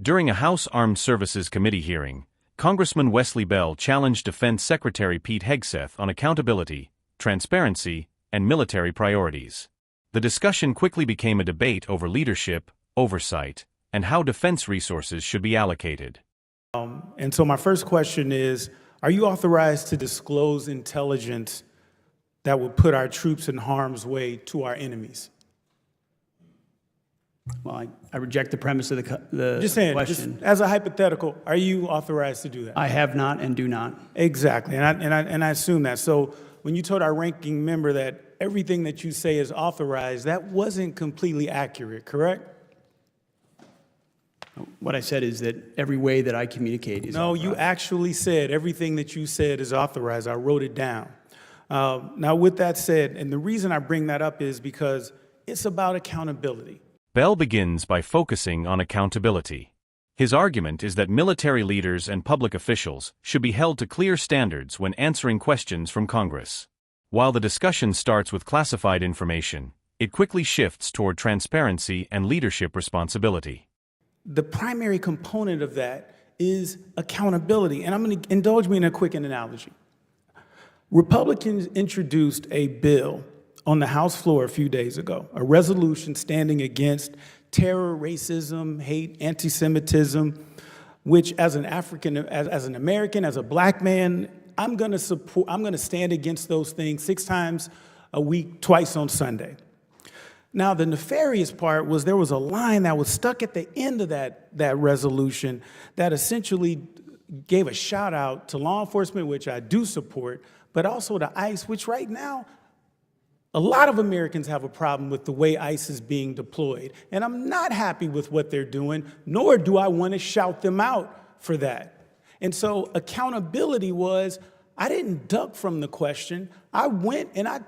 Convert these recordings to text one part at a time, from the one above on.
During a House Armed Services Committee hearing, Congressman Wesley Bell challenged Defense Secretary Pete Hegseth on accountability, transparency, and military priorities. The discussion quickly became a debate over leadership, oversight, and how defense resources should be allocated. And so my first question is, are you authorized to disclose intelligence that would put our troops in harm's way to our enemies? Well, I reject the premise of the Just saying, question. just as a hypothetical, are you authorized to do that? I have not and do not. Exactly, and I assume that. So when you told our ranking member that everything that you say is authorized, that wasn't completely accurate, correct? What I said is that every way that I communicate is No, authorized. you actually said everything that you said is authorized. I wrote it down. Now, with that said, and the reason I bring that up is because it's about accountability. Bell begins by focusing on accountability. His argument is that military leaders and public officials should be held to clear standards when answering questions from Congress. While the discussion starts with classified information, it quickly shifts toward transparency and leadership responsibility. The primary component of that is accountability, and I'm going to indulge me in a quick analogy. Republicans introduced a bill on the House floor a few days ago, a resolution standing against terror, racism, hate, anti-Semitism, which as an American, as a black man, I'm going to stand against those things 6 times a week, twice on Sunday. Now, the nefarious part was there was a line that was stuck at the end of that resolution that essentially gave a shout out to law enforcement, which I do support, but also to ICE, which right now, a lot of Americans have a problem with the way ICE is being deployed. And I'm not happy with what they're doing, nor do I want to shout them out for that. And so accountability was, I didn't duck from the question. I went and I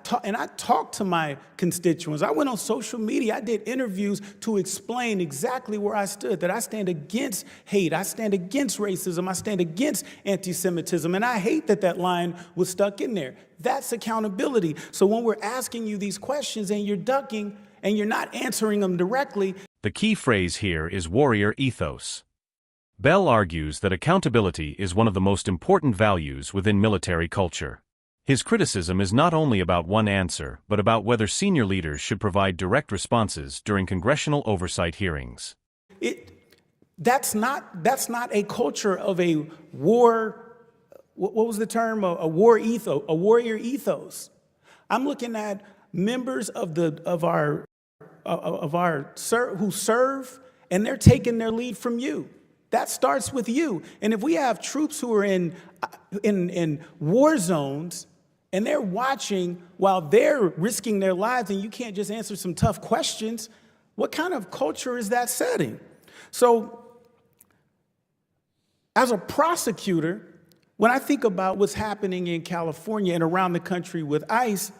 talked to my constituents. I went on social media. I did interviews to explain exactly where I stood, that I stand against hate. I stand against racism. I stand against anti-Semitism. And I hate that that line was stuck in there. That's accountability. So when we're asking you these questions and you're ducking and you're not answering them directly. The key phrase here is warrior ethos. Bell argues that accountability is one of the most important values within military culture. His criticism is not only about one answer, but about whether senior leaders should provide direct responses during congressional oversight hearings. That's not a culture of a war. What was the term? A war ethos, a warrior ethos. I'm looking at members who serve, and they're taking their lead from you. That starts with you. And if we have troops who are in war zones and they're watching while they're risking their lives and you can't just answer some tough questions, what kind of culture is that setting? So as a prosecutor, when I think about what's happening in California and around the country with ICE,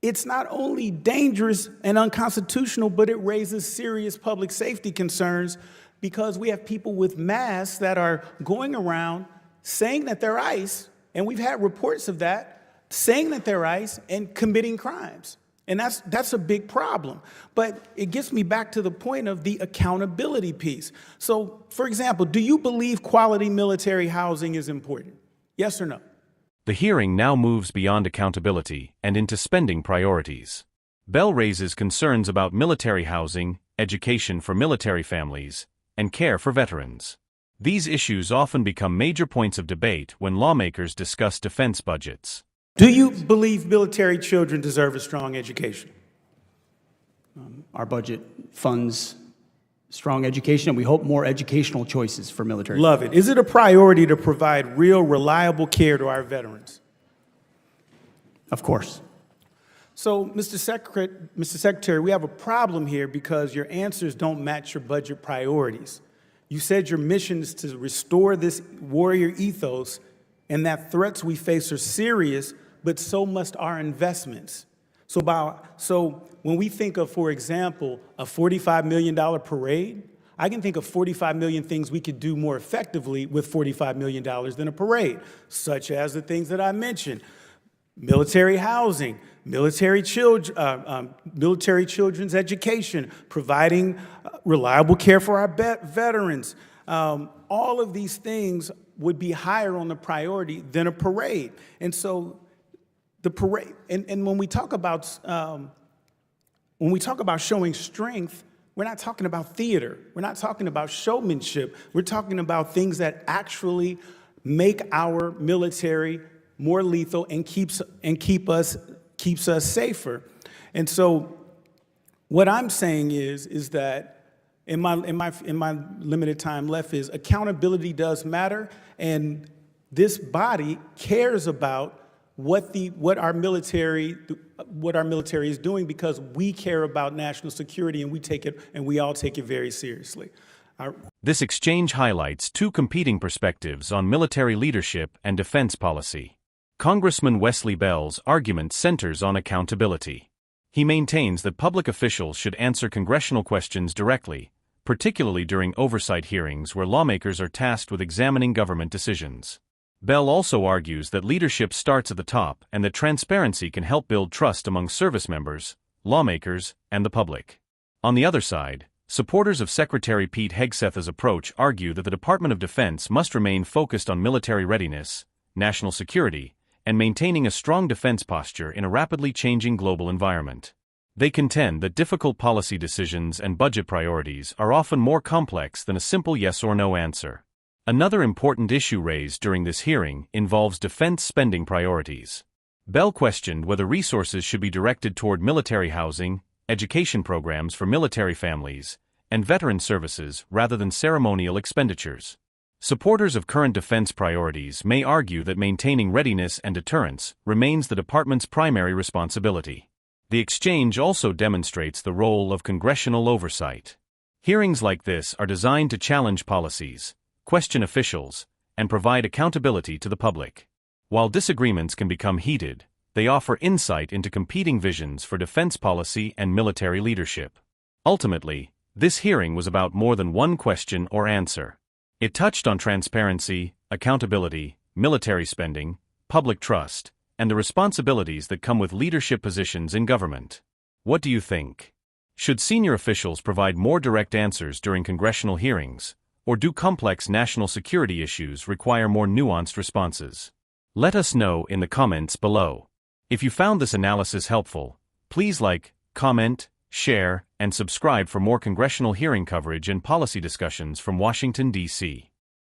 it's not only dangerous and unconstitutional, but it raises serious public safety concerns because we have people with masks that are going around saying that they're ICE, and we've had reports of that, saying that they're ICE and committing crimes. And that's a big problem. But it gets me back to the point of the accountability piece. So, for example, do you believe quality military housing is important? Yes or no? The hearing now moves beyond accountability and into spending priorities. Bell raises concerns about military housing, education for military families, and care for veterans. These issues often become major points of debate when lawmakers discuss defense budgets. Do you believe military children deserve a strong education? Our budget funds strong education, and we hope more educational choices for military. Love it. Is it a priority to provide real, reliable care to our veterans? Of course. So, Mr. Secretary, we have a problem here because your answers don't match your budget priorities. You said your mission is to restore this warrior ethos and that threats we face are serious, but so must our investments. So when we think of, for example, a $45 million parade, I can think of 45 million things we could do more effectively with $45 million than a parade, such as the things that I mentioned. Military housing, military children's education, providing reliable care for our veterans, All of these things would be higher on the priority than a parade. And so the parade, and when we talk about showing strength, we're not talking about theater. We're not talking about showmanship. We're talking about things that actually make our military more lethal and keeps us safer. And so what I'm saying is that in my limited time left is accountability does matter, and this body cares about what our military is doing, because we care about national security, and we all take it very seriously. This exchange highlights two competing perspectives on military leadership and defense policy. Congressman Wesley Bell's argument centers on accountability. He maintains that public officials should answer congressional questions directly, particularly during oversight hearings where lawmakers are tasked with examining government decisions. Bell also argues that leadership starts at the top and that transparency can help build trust among service members, lawmakers, and the public. On the other side, supporters of Secretary Pete Hegseth's approach argue that the Department of Defense must remain focused on military readiness, national security, and maintaining a strong defense posture in a rapidly changing global environment. They contend that difficult policy decisions and budget priorities are often more complex than a simple yes or no answer. Another important issue raised during this hearing involves defense spending priorities. Bell questioned whether resources should be directed toward military housing, education programs for military families, and veteran services rather than ceremonial expenditures. Supporters of current defense priorities may argue that maintaining readiness and deterrence remains the department's primary responsibility. The exchange also demonstrates the role of congressional oversight. Hearings like this are designed to challenge policies, question officials, and provide accountability to the public. While disagreements can become heated, they offer insight into competing visions for defense policy and military leadership. Ultimately, this hearing was about more than one question or answer. It touched on transparency, accountability, military spending, public trust, and the responsibilities that come with leadership positions in government. What do you think? Should senior officials provide more direct answers during congressional hearings, or do complex national security issues require more nuanced responses? Let us know in the comments below. If you found this analysis helpful, please like, comment, share, and subscribe for more congressional hearing coverage and policy discussions from Washington, D.C.